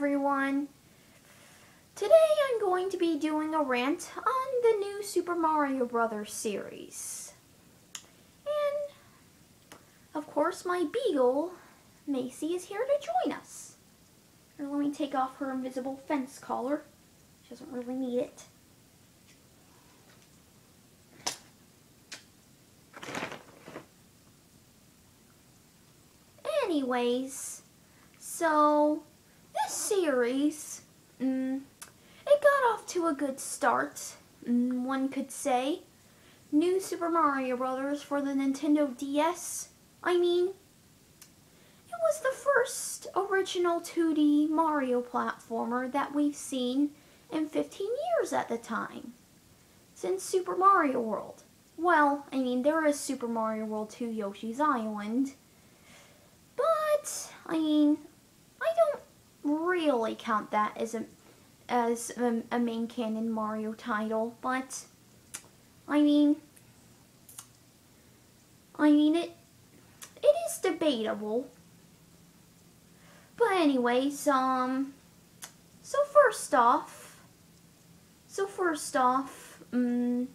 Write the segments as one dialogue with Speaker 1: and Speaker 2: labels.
Speaker 1: everyone. Today I'm going to be doing a rant on the new Super Mario Bros. Series. And, of course, my beagle, Macy, is here to join us. Here, let me take off her invisible fence collar. She doesn't really need it. Anyways, so this series, it got off to a good start, one could say. New Super Mario Bros. For the Nintendo DS. I mean, it was the first original 2D Mario platformer that we've seen in 15 years at the time, since Super Mario World. Well, I mean, there is Super Mario World 2 Yoshi's Island, but, I mean, I don't really count that as a main canon Mario title, but, I mean, it is debatable. But anyways, so first off, New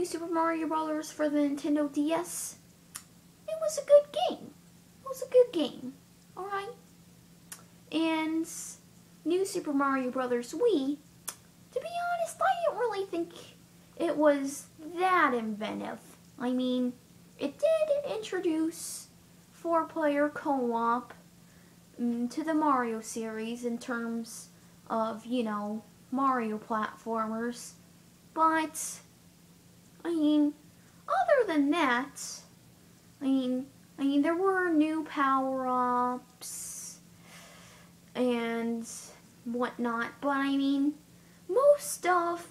Speaker 1: Super Mario Bros. For the Nintendo DS, it was a good game. It was a good game, alright? And New Super Mario Bros. Wii, to be honest, I didn't really think it was that inventive. I mean, it did introduce 4-player co-op to the Mario series in terms of, you know, Mario platformers. But, I mean, other than that, I mean, there were new power-ups and whatnot, but I mean, most of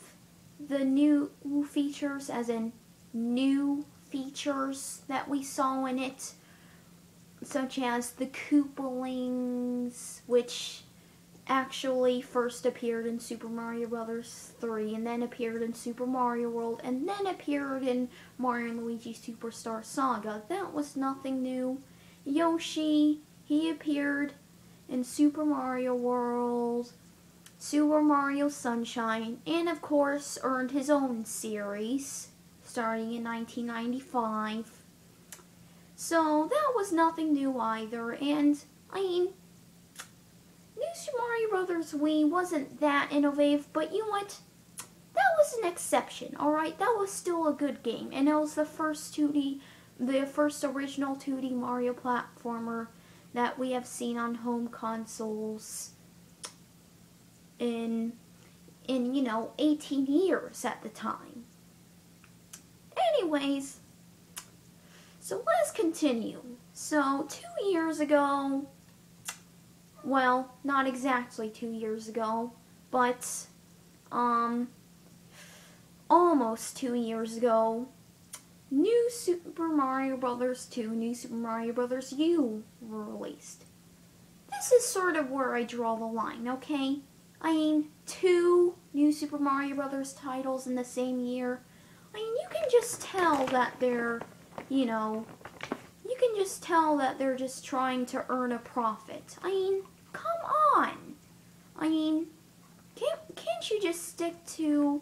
Speaker 1: the new features, as in new features that we saw in it, such as the Koopalings, which actually first appeared in Super Mario Bros. 3, and then appeared in Super Mario World, and then appeared in Mario & Luigi Superstar Saga. That was nothing new. Yoshi, he appeared in Super Mario World, Super Mario Sunshine, and of course earned his own series, starting in 1995. So that was nothing new either, and I mean, New Super Mario Bros. Wii wasn't that innovative, but you know what? That was an exception, alright? That was still a good game, and it was the first original 2D Mario platformer that we have seen on home consoles in you know, 18 years at the time. Anyways, so let's continue. So 2 years ago, well, not exactly 2 years ago, but almost 2 years ago, New Super Mario Bros. 2, New Super Mario Bros. U were released. This is sort of where I draw the line, okay? I mean, 2 New Super Mario Bros. Titles in the same year. I mean, you can just tell that they're, you know, you can just tell that they're just trying to earn a profit. I mean, come on. I mean, can't you just stick to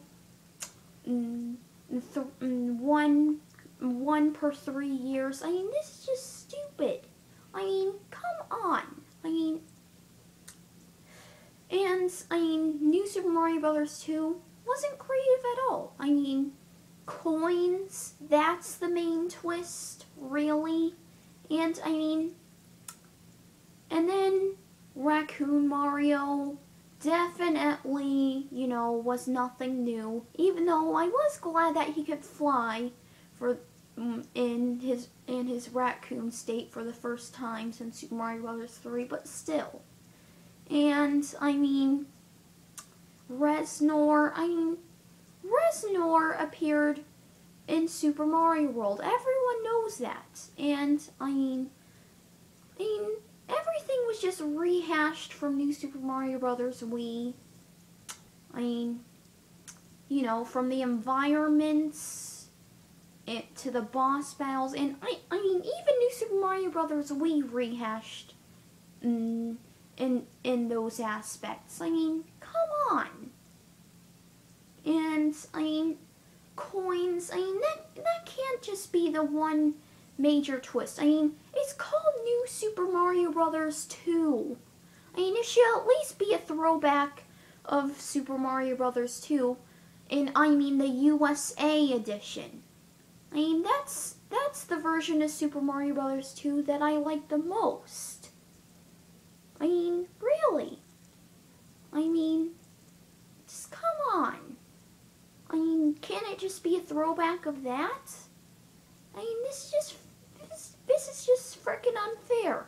Speaker 1: one per 3 years? I mean, this is just stupid. I mean, come on. I mean, New Super Mario Bros. 2 wasn't creative at all. I mean, coins, that's the main twist, really. And, I mean, and then Raccoon Mario definitely, you know, was nothing new, even though I was glad that he could fly in his raccoon state for the first time since Super Mario Bros. 3, but still. And, I mean, Reznor appeared in Super Mario World. Everyone knows that. And, I mean, everything was just rehashed from New Super Mario Bros. Wii. I mean, you know, from the environments to the boss battles, and I mean, even New Super Mario Bros. Wii rehashed in in those aspects. I mean, come on. And I mean, coins. I mean, that can't just be the one major twist. I mean, it's called New Super Mario Bros. 2. I mean, it should at least be a throwback of Super Mario Bros. 2, and I mean the USA edition. I mean, that's the version of Super Mario Bros. 2 that I like the most. I mean, really. I mean, just come on. I mean, can't it just be a throwback of that? I mean, this is just freaking unfair.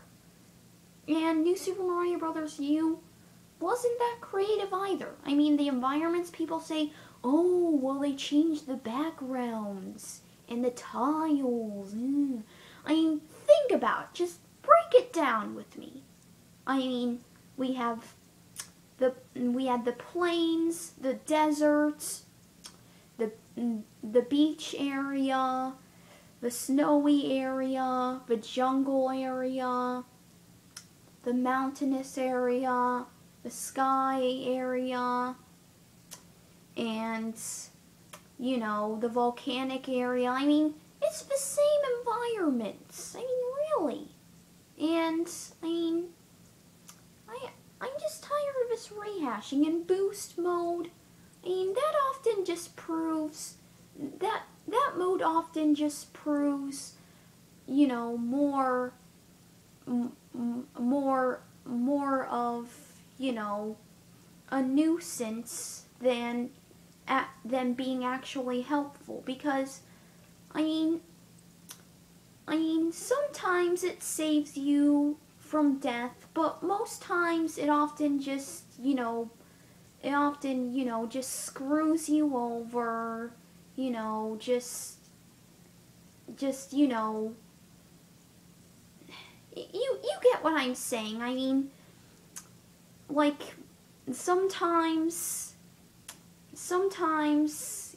Speaker 1: And New Super Mario Bros. U wasn't that creative either. I mean, the environments, people say, oh, well, they changed the backgrounds and the tiles. I mean, think about it. Just break it down with me. I mean, we had the plains, the deserts, the beach area, the snowy area, the jungle area, the mountainous area, the sky area, and, you know, the volcanic area. I mean, it's the same environments. I mean, really. And, I mean, I'm just tired of this rehashing. In boost mode, I mean, that often just proves, that mode often just proves, you know, more of, you know, a nuisance than being actually helpful. Because, I mean, sometimes it saves you from death, but most times it often just, you know, just screws you over, you know, just, you know, you get what I'm saying. I mean, like, sometimes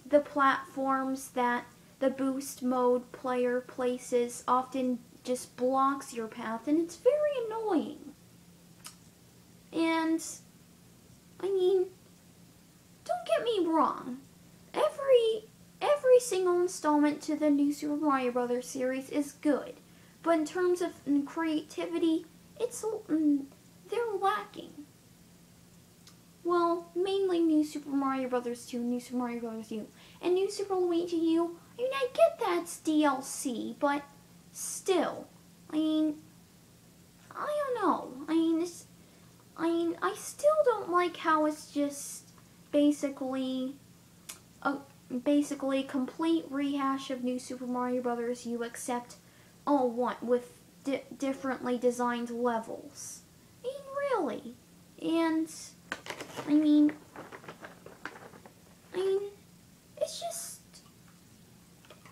Speaker 1: the platforms that the boost mode player places often just blocks your path, and it's very annoying. And, I mean, don't get me wrong, every single installment to the New Super Mario Bros. Series is good, but in terms of creativity, they're lacking. Well, mainly New Super Mario Bros. 2, New Super Mario Bros. U, and New Super Luigi U. I mean, I get that's DLC, but still, I mean, I don't know. I mean, I still don't like how it's just basically a complete rehash of New Super Mario Bros. U, except all one with differently designed levels. I mean, really. And I mean,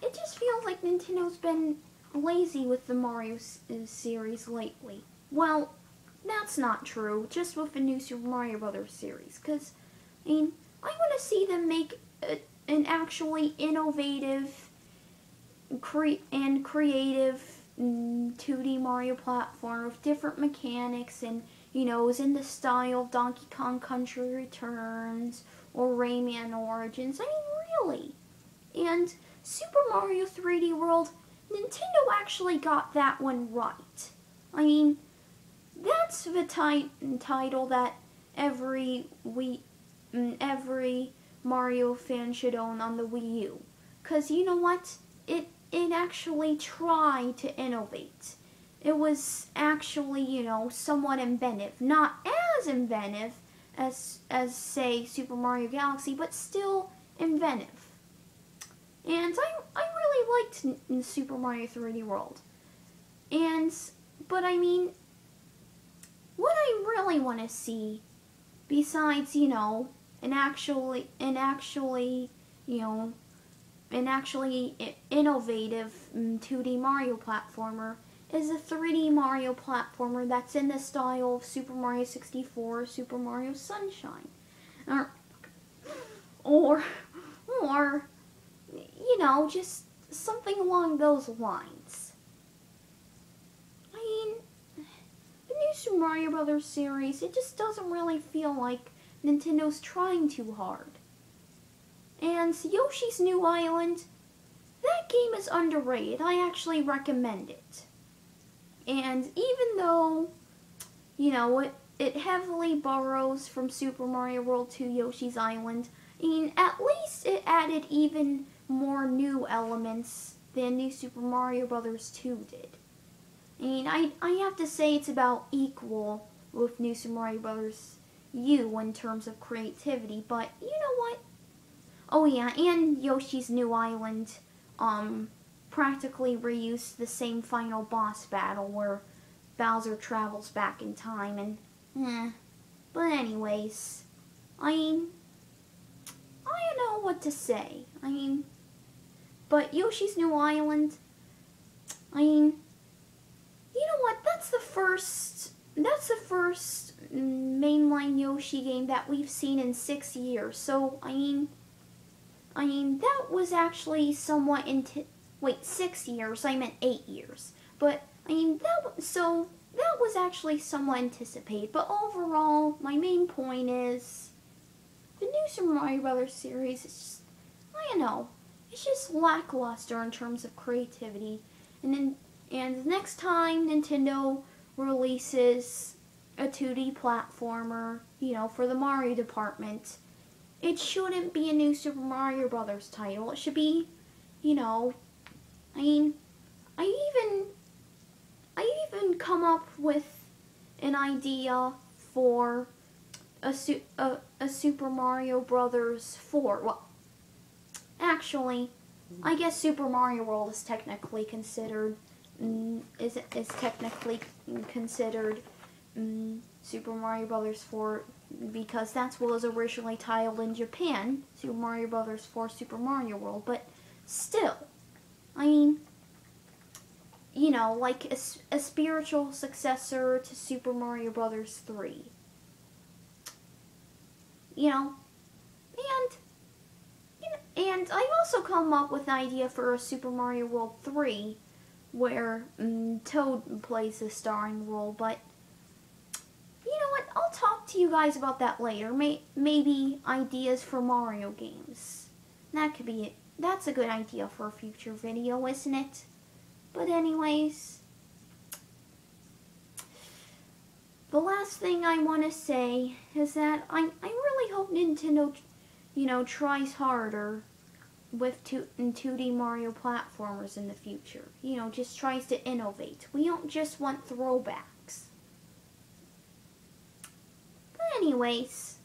Speaker 1: it just feels like Nintendo's been lazy with the Mario series lately. Well, that's not true, just with the New Super Mario Bros. Series, because, I mean, I want to see them make an actually innovative and creative 2D Mario platform with different mechanics, and, you know, is in the style of Donkey Kong Country Returns or Rayman Origins. I mean, really. And Super Mario 3D World, Nintendo actually got that one right. I mean, that's the title that every Mario fan should own on the Wii U. 'Cause you know what? It actually tried to innovate. It was actually, you know, somewhat inventive. Not as inventive as say Super Mario Galaxy, but still inventive. And I really liked Super Mario 3D World. But I mean, what I really want to see, besides, you know, an actually innovative 2D Mario platformer, is a 3D Mario platformer that's in the style of Super Mario 64, Super Mario Sunshine, or you know, just something along those lines. I mean, new Super Mario Brothers series, it just doesn't really feel like Nintendo's trying too hard. And Yoshi's New Island, that game is underrated. I actually recommend it. And even though, it heavily borrows from Super Mario World 2 Yoshi's Island, I mean, at least it added even more new elements than New Super Mario Bros. 2 did. I mean, I have to say it's about equal with New Super Mario Bros. U in terms of creativity, but you know what? Oh yeah, and Yoshi's New Island practically reused the same final boss battle where Bowser travels back in time and But anyways, I don't know what to say. But Yoshi's New Island, you know what? That's the first mainline Yoshi game that we've seen in 6 years. So that was actually somewhat 6 years. I meant 8 years. But that was actually somewhat anticipated. But overall, my main point is the new Super Mario Bros. Series is just, I don't know, it's just lackluster in terms of creativity. And next time Nintendo releases a 2D platformer, for the Mario department, it shouldn't be a new Super Mario Brothers title. It should be, I even come up with an idea for a Super Mario Brothers 4. Well, actually, I guess Super Mario World is technically considered Super Mario Brothers 4 because that's what was originally titled in Japan, Super Mario Brothers 4 Super Mario World. But still, like a spiritual successor to Super Mario Brothers 3. And I also come up with an idea for a Super Mario World 3 where Toad plays the starring role, but you know what? I'll talk to you guys about that later. Maybe ideas for Mario games. That could be it. That's a good idea for a future video, isn't it? But anyways, the last thing I want to say is that I really hope Nintendo, tries harder with 2D Mario platformers in the future. Just tries to innovate. We don't just want throwbacks. But anyways,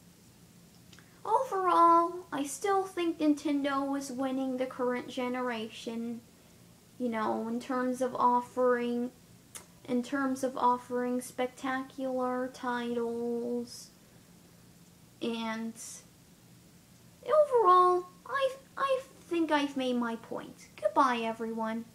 Speaker 1: overall, I still think Nintendo is winning the current generation, in terms of offering spectacular titles, and overall, I think I've made my point. Goodbye, everyone.